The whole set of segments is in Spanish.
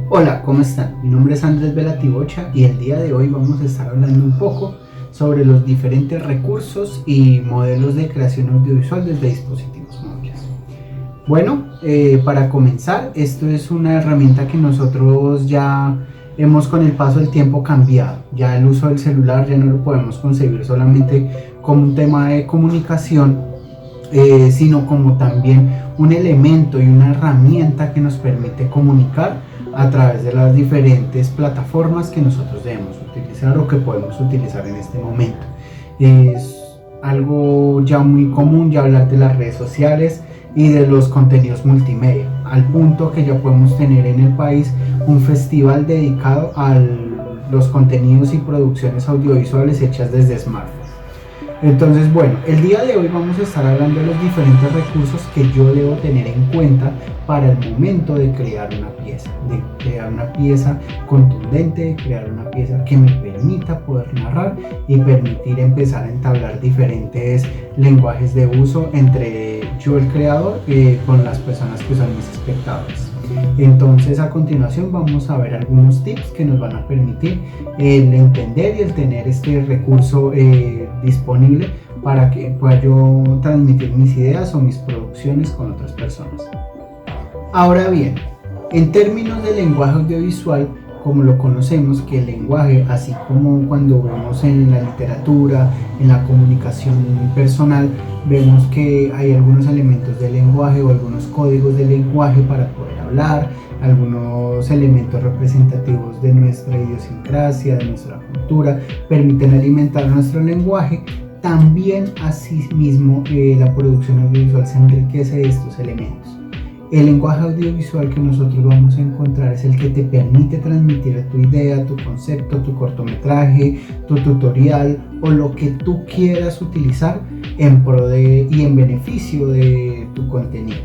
Hola, ¿cómo están? Mi nombre es Andrés Velatibocha y el día de hoy vamos a estar hablando un poco sobre los diferentes recursos y modelos de creación audiovisual desde dispositivos móviles. Bueno, para comenzar, esto es una herramienta que nosotros ya hemos con el paso del tiempo cambiado. Ya el uso del celular ya no lo podemos concebir solamente como un tema de comunicación, sino como también un elemento y una herramienta que nos permite comunicar a través de las diferentes plataformas que nosotros debemos utilizar o que podemos utilizar en este momento. Es algo ya muy común ya hablar de las redes sociales y de los contenidos multimedia, al punto que ya podemos tener en el país un festival dedicado a los contenidos y producciones audiovisuales hechas desde smartphones. Entonces, bueno, el día de hoy vamos a estar hablando de los diferentes recursos que yo debo tener en cuenta para el momento de crear una pieza contundente, de crear una pieza que me permita poder narrar y permitir empezar a entablar diferentes lenguajes de uso entre yo, el creador, con las personas que son mis espectadores. Entonces, a continuación vamos a ver algunos tips que nos van a permitir el entender y el tener este recurso disponible para que pueda yo transmitir mis ideas o mis producciones con otras personas. Ahora bien, en términos de lenguaje audiovisual, como lo conocemos, que el lenguaje, así como cuando vemos en la literatura, en la comunicación personal, vemos que hay algunos elementos del lenguaje o algunos códigos del lenguaje para poder hablar, algunos elementos representativos de nuestra idiosincrasia, de nuestra cultura, permiten alimentar nuestro lenguaje. También asimismo la producción audiovisual se enriquece de estos elementos. El lenguaje audiovisual que nosotros vamos a encontrar es el que te permite transmitir tu idea, tu concepto, tu cortometraje, tu tutorial o lo que tú quieras utilizar en pro de y en beneficio de tu contenido.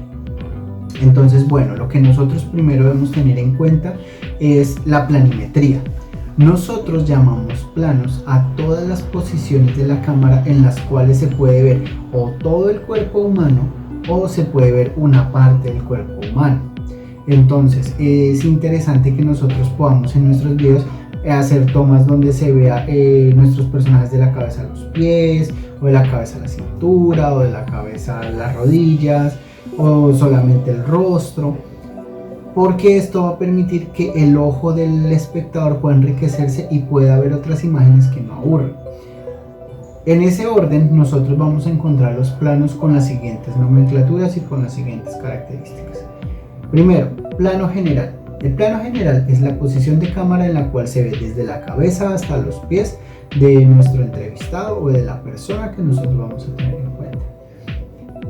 Entonces, bueno, lo que nosotros primero debemos tener en cuenta es la planimetría. Nosotros llamamos planos a todas las posiciones de la cámara en las cuales se puede ver o todo el cuerpo humano o se puede ver una parte del cuerpo humano. Entonces es interesante que nosotros podamos en nuestros videos hacer tomas donde se vea nuestros personajes de la cabeza a los pies, o de la cabeza a la cintura, o de la cabeza a las rodillas, o solamente el rostro, porque esto va a permitir que el ojo del espectador pueda enriquecerse y pueda ver otras imágenes que no aburren. En ese orden nosotros vamos a encontrar los planos con las siguientes nomenclaturas y con las siguientes características. Primero, plano general. El plano general es la posición de cámara en la cual se ve desde la cabeza hasta los pies de nuestro entrevistado o de la persona que nosotros vamos a tener en cuenta.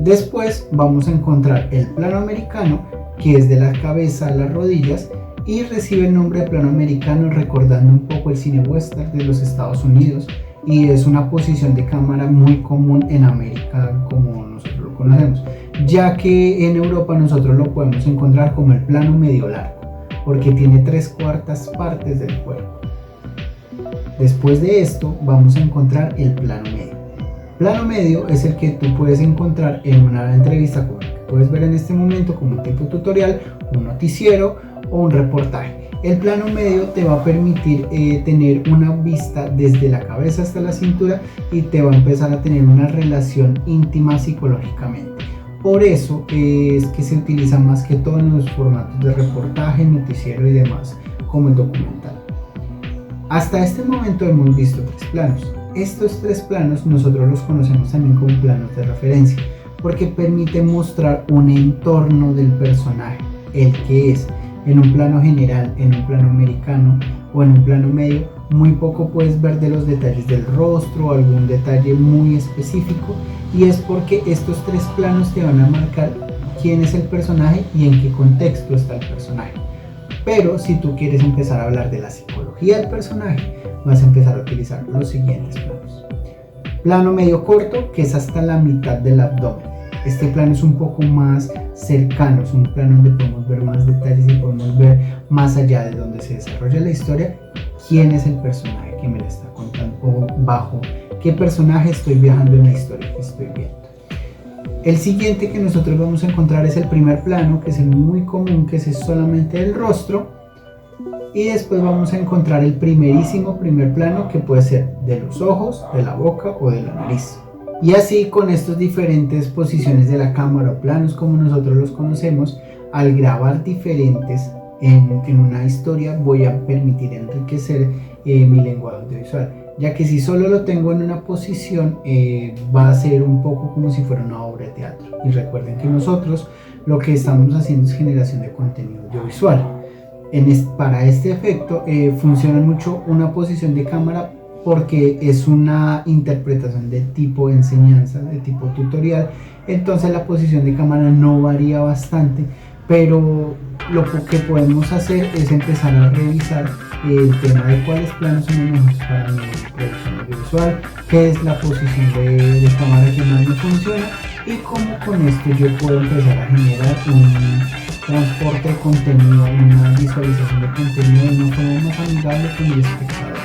Después vamos a encontrar el plano americano, que es de la cabeza a las rodillas y recibe el nombre de plano americano recordando un poco el cine western de los Estados Unidos, y es una posición de cámara muy común en América como nosotros lo conocemos, ya que en Europa nosotros lo podemos encontrar como el plano medio largo, porque tiene 3/4 partes del cuerpo. Después de esto vamos a encontrar el plano medio. Plano medio es el que tú puedes encontrar en una entrevista como la que puedes ver en este momento, como un tipo tutorial, un noticiero o un reportaje. El plano medio te va a permitir tener una vista desde la cabeza hasta la cintura y te va a empezar a tener una relación íntima psicológicamente. Por eso es que se utiliza más que todo en los formatos de reportaje, noticiero y demás, como el documental. Hasta este momento hemos visto 3 planos. Estos 3 planos nosotros los conocemos también como planos de referencia, porque permiten mostrar un entorno del personaje, el que es. En un plano general, en un plano americano o en un plano medio, muy poco puedes ver de los detalles del rostro o algún detalle muy específico, y es porque estos 3 planos te van a marcar quién es el personaje y en qué contexto está el personaje. Pero si tú quieres empezar a hablar de la psicología del personaje, vas a empezar a utilizar los siguientes planos. Plano medio corto, que es hasta la mitad del abdomen. Este plano es un poco más cercano, es un plano donde podemos ver más detalles y podemos ver más allá de donde se desarrolla la historia quién es el personaje que me la está contando o bajo qué personaje estoy viajando en la historia que estoy viendo. El siguiente que nosotros vamos a encontrar es el primer plano, que es el muy común, que es solamente el rostro, Y después vamos a encontrar el primer plano, que puede ser de los ojos, de la boca o de la nariz. Y así, con estas diferentes posiciones de la cámara o planos como nosotros los conocemos, al grabar diferentes en una historia, voy a permitir enriquecer mi lenguaje audiovisual, ya que si solo lo tengo en una posición, va a ser un poco como si fuera una obra de teatro. Y recuerden que nosotros lo que estamos haciendo es generación de contenido audiovisual. Para este efecto funciona mucho una posición de cámara, porque es una interpretación de tipo enseñanza, de tipo tutorial. Entonces la posición de cámara no varía bastante, pero lo que podemos hacer es empezar a revisar el tema de cuáles planos son los mejores para mi producción audiovisual, qué es la posición de cámara que más me funciona, y cómo con esto yo puedo empezar a generar un transporte de contenido, una visualización de contenido de una forma más amigable con mi espectador.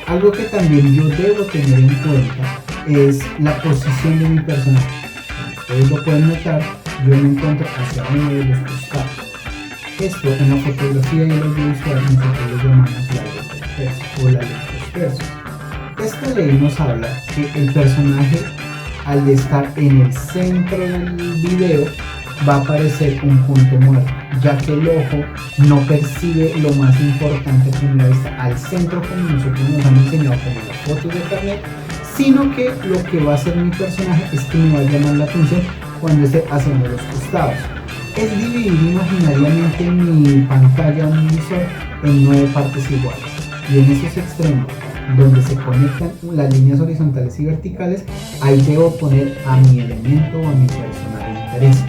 Algo que también yo debo tener en cuenta es la posición de mi personaje. Ustedes lo pueden notar, yo me encuentro hacia uno de los costados. Esto en la fotografía y el audiovisual nosotros lo llamamos la leptospersis o la leptospersis. Esta ley nos habla que el personaje, al estar en el centro del video, va a aparecer un punto muerto, ya que el ojo no percibe lo más importante a primera vista al centro, como nosotros nos han enseñado como las fotos de carnet, sino que lo que va a hacer mi personaje es que me va a llamar la atención cuando esté haciendo los costados. Es dividir imaginariamente mi pantalla o mi visor en 9 partes iguales, y en esos extremos donde se conectan las líneas horizontales y verticales, ahí debo poner a mi elemento o a mi personaje de interés,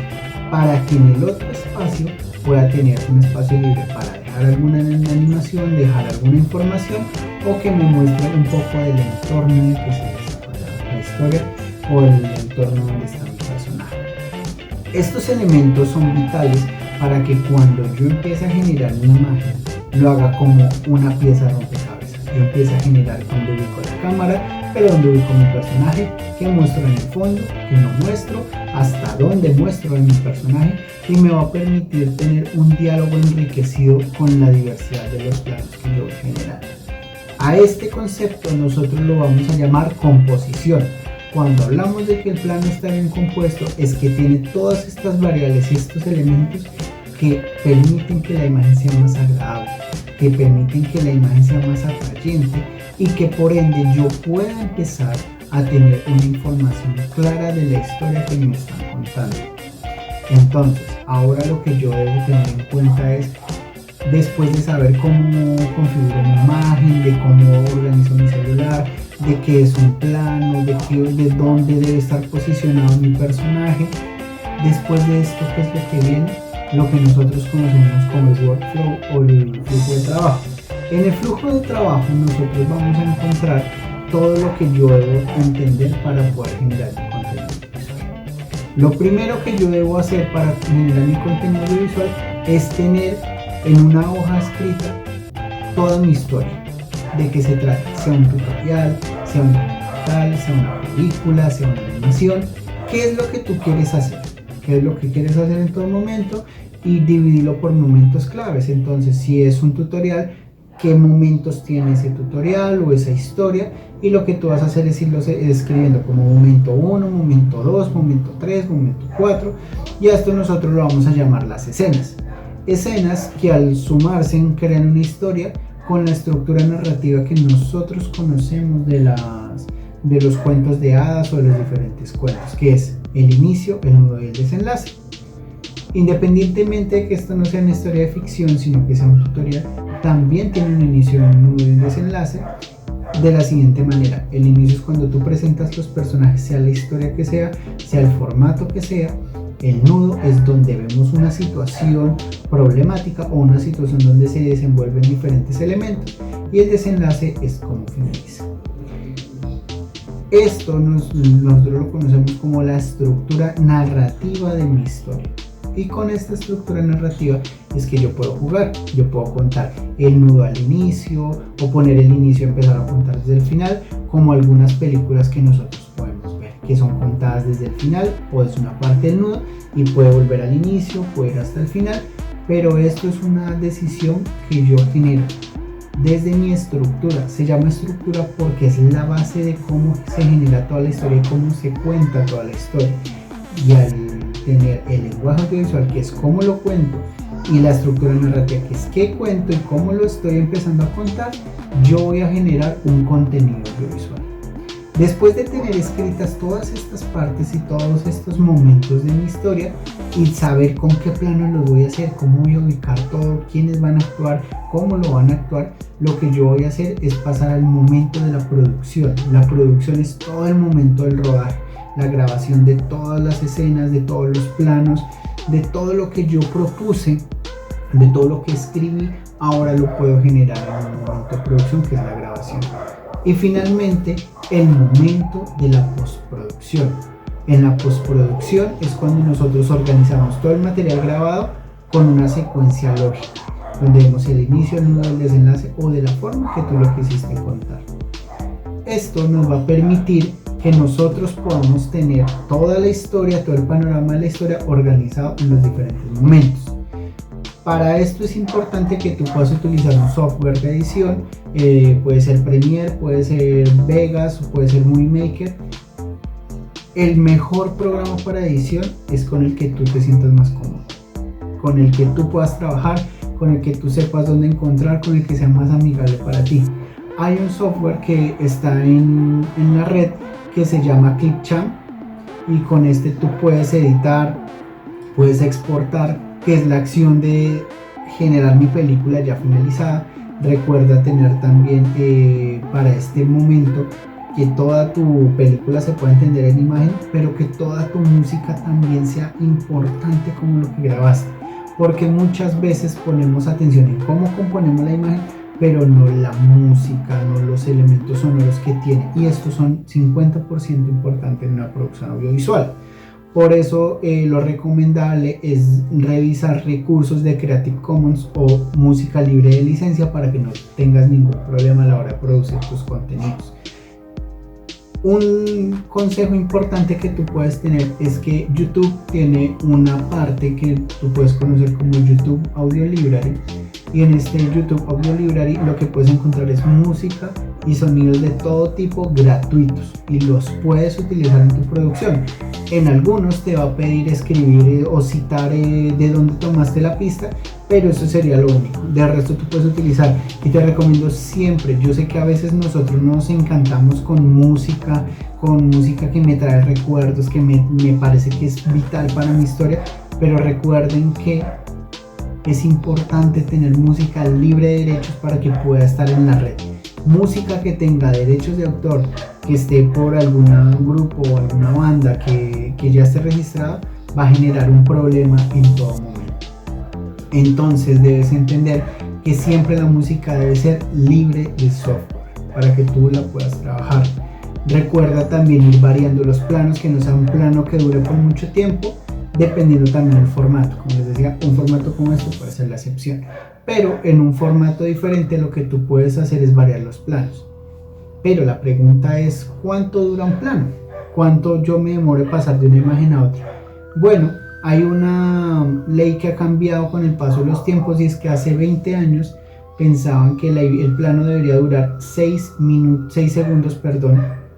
para que en el otro espacio pueda tener un espacio libre para dejar alguna animación, dejar alguna información, o que me muestre un poco del entorno en el que se desarrolla la historia o el entorno donde está mi personaje. Estos elementos son vitales para que cuando yo empiece a generar una imagen, lo haga como una pieza rompecabezas. Yo empiezo a generar donde ubico la cámara, pero donde ubico mi personaje, qué muestro en el fondo, qué no muestro, hasta dónde muestro en mi personaje, y me va a permitir tener un diálogo enriquecido con la diversidad de los planos que yo voy generando. A este concepto nosotros lo vamos a llamar composición. Cuando hablamos de que el plano está bien compuesto, es que tiene todas estas variables y estos elementos que permiten que la imagen sea más agradable, que permiten que la imagen sea más atrayente, y que por ende yo pueda empezar a tener una información clara de la historia que me están contando. Entonces, ahora lo que yo debo tener en cuenta es, después de saber cómo configuro mi imagen, de cómo organizo mi celular, de qué es un plano, de dónde debe estar posicionado mi personaje, después de esto, ¿qué es lo que viene? Lo que nosotros conocemos como el workflow o el flujo de trabajo. En el flujo de trabajo nosotros vamos a encontrar todo lo que yo debo entender para poder generar mi contenido audiovisual. Lo primero que yo debo hacer para generar mi contenido audiovisual es tener en una hoja escrita toda mi historia, de qué se trata, sea un tutorial, sea un documental, sea una película, sea una animación, qué es lo que tú quieres hacer, qué es lo que quieres hacer en todo momento, y dividirlo por momentos claves. Entonces, si es un tutorial, qué momentos tiene ese tutorial o esa historia, y lo que tú vas a hacer es irlo escribiendo como momento 1, momento 2, momento 3, momento 4, y a esto nosotros lo vamos a llamar las escenas. Escenas que al sumarse crean una historia con la estructura narrativa que nosotros conocemos de los cuentos de hadas o de los diferentes cuentos, que es el inicio, el nudo y el desenlace. Independientemente de que esto no sea una historia de ficción, sino que sea un tutorial, también tiene un inicio, un nudo y un desenlace de la siguiente manera. El inicio es cuando tú presentas los personajes, sea la historia que sea el formato que sea. El nudo es donde vemos una situación problemática o una situación donde se desenvuelven diferentes elementos, y el desenlace es como finaliza. Esto nosotros lo conocemos como la estructura narrativa de mi historia. Y con esta estructura narrativa es que yo puedo jugar, yo puedo contar el nudo al inicio, o poner el inicio y empezar a contar desde el final, como algunas películas que nosotros podemos ver, que son contadas desde el final o desde una parte del nudo, y puede volver al inicio, puede ir hasta el final, pero esto es una decisión que yo genero desde mi estructura. Se llama estructura porque es la base de cómo se genera toda la historia y cómo se cuenta toda la historia. Y al tener el lenguaje audiovisual, que es cómo lo cuento, y la estructura narrativa, que es qué cuento y cómo lo estoy empezando a contar, yo voy a generar un contenido audiovisual. Después de tener escritas todas estas partes y todos estos momentos de mi historia y saber con qué plano los voy a hacer, cómo voy a ubicar todo, quiénes van a actuar, cómo lo van a actuar, lo que yo voy a hacer es pasar al momento de la producción. La producción es todo el momento del rodaje, la grabación de todas las escenas, de todos los planos, de todo lo que yo propuse, de todo lo que escribí, ahora lo puedo generar en un momento de producción, que es la grabación. Y finalmente, el momento de la postproducción. En la postproducción es cuando nosotros organizamos todo el material grabado con una secuencia lógica, donde vemos el inicio, el nudo, el desenlace o de la forma que tú lo quisiste contar. Esto nos va a permitir que nosotros podamos tener toda la historia, todo el panorama de la historia organizado en los diferentes momentos. Para esto es importante que tú puedas utilizar un software de edición, puede ser Premiere, puede ser Vegas, puede ser Movie Maker. El mejor programa para edición es con el que tú te sientas más cómodo, con el que tú puedas trabajar, con el que tú sepas dónde encontrar, con el que sea más amigable para ti. Hay un software que está en la red que se llama Clipchamp y con este tú puedes editar, puedes exportar, que es la acción de generar mi película ya finalizada. Recuerda tener también para este momento que toda tu película se pueda entender en imagen, pero que toda tu música también sea importante como lo que grabaste, porque muchas veces ponemos atención en cómo componemos la imagen, pero no la música, no los elementos sonoros que tiene, y estos son 50% importantes en una producción audiovisual. Por eso lo recomendable es revisar recursos de Creative Commons o música libre de licencia para que no tengas ningún problema a la hora de producir tus contenidos. Un consejo importante que tú puedes tener es que YouTube tiene una parte que tú puedes conocer como YouTube Audio Library, y en este YouTube Audio Library lo que puedes encontrar es música y sonidos de todo tipo gratuitos y los puedes utilizar en tu producción. En algunos te va a pedir escribir o citar de dónde tomaste la pista, pero eso sería lo único. De resto tú puedes utilizar, y te recomiendo siempre, yo sé que a veces nosotros nos encantamos con música que me trae recuerdos, que me parece que es vital para mi historia, pero recuerden que es importante tener música libre de derechos para que pueda estar en la red. Música que tenga derechos de autor, que esté por algún grupo o alguna banda que ya esté registrada, va a generar un problema en todo momento. Entonces debes entender que siempre la música debe ser libre de software para que tú la puedas trabajar. Recuerda también ir variando los planos, que no sea un plano que dure por mucho tiempo, dependiendo también del formato. Como les decía, un formato como este puede ser la excepción, pero en un formato diferente lo que tú puedes hacer es variar los planos. Pero la pregunta es, ¿cuánto dura un plano? ¿Cuánto yo me demoro en pasar de una imagen a otra? Bueno, hay una ley que ha cambiado con el paso de los tiempos, y es que hace 20 años pensaban que el plano debería durar 6 segundos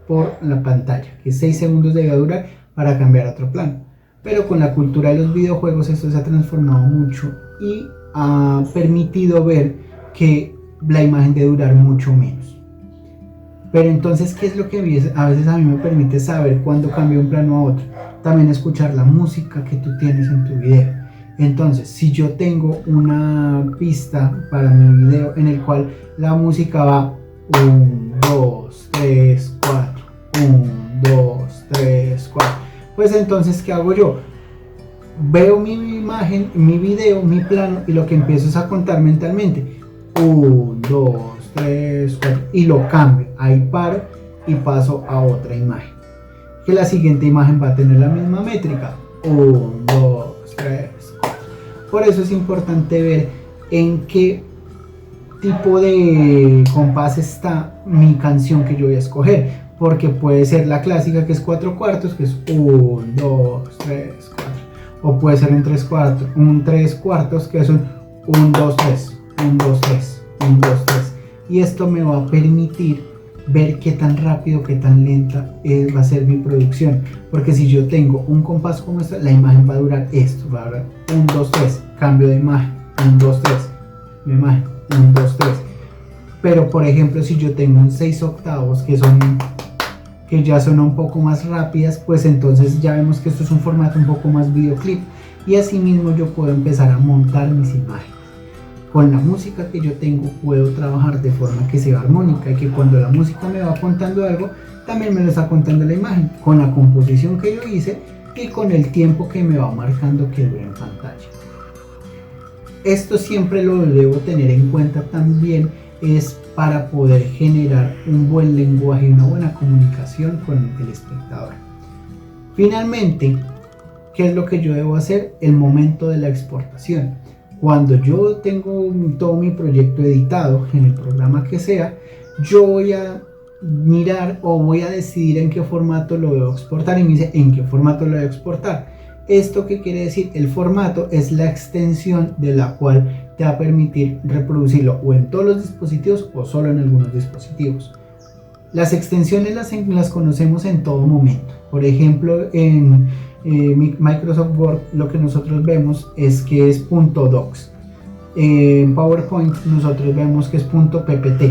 por la pantalla, que 6 segundos debía durar para cambiar a otro plano. Pero con la cultura de los videojuegos esto se ha transformado mucho y ha permitido ver que la imagen debe durar mucho menos. Pero entonces, ¿qué es lo que a veces a mí me permite saber cuándo cambio un plano a otro? También escuchar la música que tú tienes en tu video. Entonces, si yo tengo una pista para mi video en el cual la música va 1, 2, 3, 4, 1, 2, 3, 4, pues entonces, ¿qué hago yo? Veo mi imagen, mi video, mi plano, y lo que empiezo es a contar mentalmente 1, 2, 3, 4, y lo cambio, ahí paro y paso a otra imagen, que la siguiente imagen va a tener la misma métrica, 1, 2, 3, 4. Por eso es importante ver en qué tipo de compás está mi canción que yo voy a escoger, porque puede ser la clásica, que es 4/4, que es 1, 2, 3, 4, o puede ser un 3 cuartos, que es un 1, 2, 3, 1, 2, 3, 1, 2, 3. Y esto me va a permitir ver qué tan rápido, qué tan lenta va a ser mi producción, porque si yo tengo un compás como este, la imagen va a durar esto, va a durar 1, 2, 3, cambio de imagen, 1, 2, 3, mi imagen, 1, 2, 3. Pero por ejemplo, si yo tengo un 6 octavos que ya son un poco más rápidas, pues entonces ya vemos que esto es un formato un poco más videoclip, y así mismo yo puedo empezar a montar mis imágenes. Con la música que yo tengo puedo trabajar de forma que sea armónica y que cuando la música me va contando algo, también me lo está contando la imagen, con la composición que yo hice y con el tiempo que me va marcando que dure en pantalla. Esto siempre lo debo tener en cuenta también, es para poder generar un buen lenguaje y una buena comunicación con el espectador. Finalmente, ¿qué es lo que yo debo hacer? El momento de la exportación. Cuando yo tengo todo mi proyecto editado en el programa que sea, yo voy a mirar o voy a decidir en qué formato lo debo exportar, y me dice en qué formato lo debo exportar. ¿Esto qué quiere decir? El formato es la extensión de la cual te va a permitir reproducirlo o en todos los dispositivos o solo en algunos dispositivos. Las extensiones las conocemos en todo momento. Por ejemplo, en Microsoft Word lo que nosotros vemos es que es .docs. En PowerPoint nosotros vemos que es .ppt.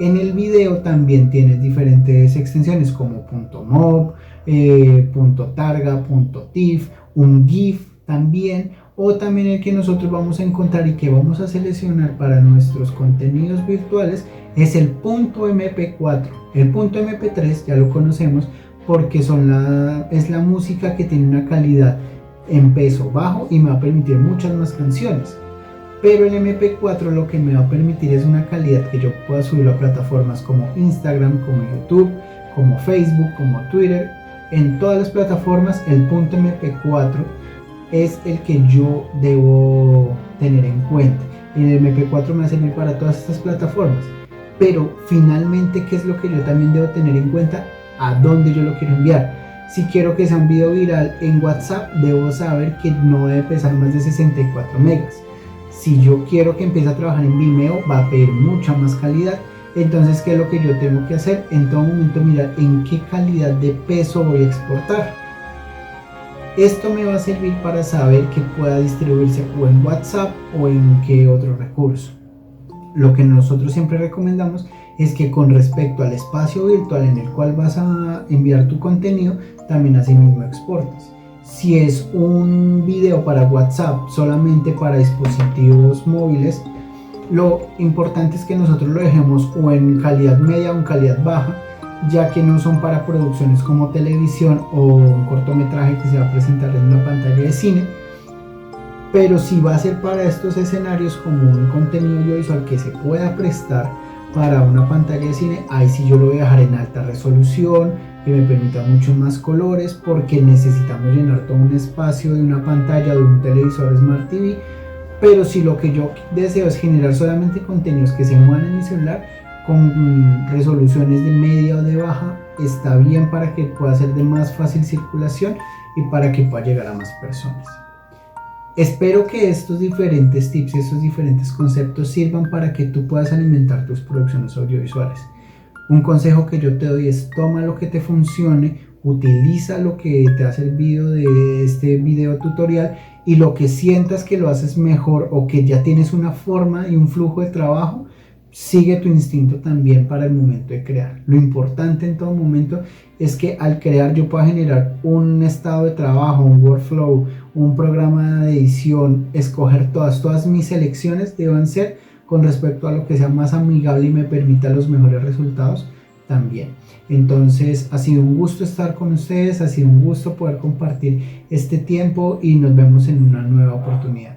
En el video también tienes diferentes extensiones como .mob, .targa, .tif, un GIF también, o también el que nosotros vamos a encontrar y que vamos a seleccionar para nuestros contenidos virtuales es el .mp4. El .mp3 ya lo conocemos porque es la música que tiene una calidad en peso bajo y me va a permitir muchas más canciones. Pero el MP4 lo que me va a permitir es una calidad que yo pueda subirlo a plataformas como Instagram, como YouTube, como Facebook, como Twitter. En todas las plataformas el .mp4 es el que yo debo tener en cuenta. Y el MP4 me va a servir para todas estas plataformas. Pero finalmente, ¿qué es lo que yo también debo tener en cuenta? A dónde yo lo quiero enviar. Si quiero que sea un video viral en WhatsApp, debo saber que no debe pesar más de 64 megas. Si yo quiero que empiece a trabajar en Vimeo, va a pedir mucha más calidad. Entonces, ¿qué es lo que yo tengo que hacer? En todo momento mirar en qué calidad de peso voy a exportar. Esto me va a servir para saber que pueda distribuirse o en WhatsApp o en qué otro recurso. Lo que nosotros siempre recomendamos es que con respecto al espacio virtual en el cual vas a enviar tu contenido, también así mismo exportes. Si es un video para WhatsApp solamente para dispositivos móviles, lo importante es que nosotros lo dejemos o en calidad media o en calidad baja, ya que no son para producciones como televisión o un cortometraje que se va a presentar en una pantalla de cine. Pero si va a ser para estos escenarios como un contenido audiovisual que se pueda prestar para una pantalla de cine, ahí sí yo lo voy a dejar en alta resolución, que me permita muchos más colores, porque necesitamos llenar todo un espacio de una pantalla de un televisor Smart TV. Pero si lo que yo deseo es generar solamente contenidos que se muevan en mi celular, con resoluciones de media o de baja, está bien para que pueda ser de más fácil circulación y para que pueda llegar a más personas. Espero que estos diferentes tips y estos diferentes conceptos sirvan para que tú puedas alimentar tus producciones audiovisuales. Un consejo que yo te doy es: toma lo que te funcione, utiliza lo que te ha servido de este video tutorial, y lo que sientas que lo haces mejor o que ya tienes una forma y un flujo de trabajo, sigue tu instinto también para el momento de crear. Lo importante en todo momento es que al crear yo pueda generar un estado de trabajo, un workflow, un programa de edición, escoger todas mis selecciones deben ser con respecto a lo que sea más amigable y me permita los mejores resultados también. Entonces, ha sido un gusto estar con ustedes, ha sido un gusto poder compartir este tiempo y nos vemos en una nueva oportunidad.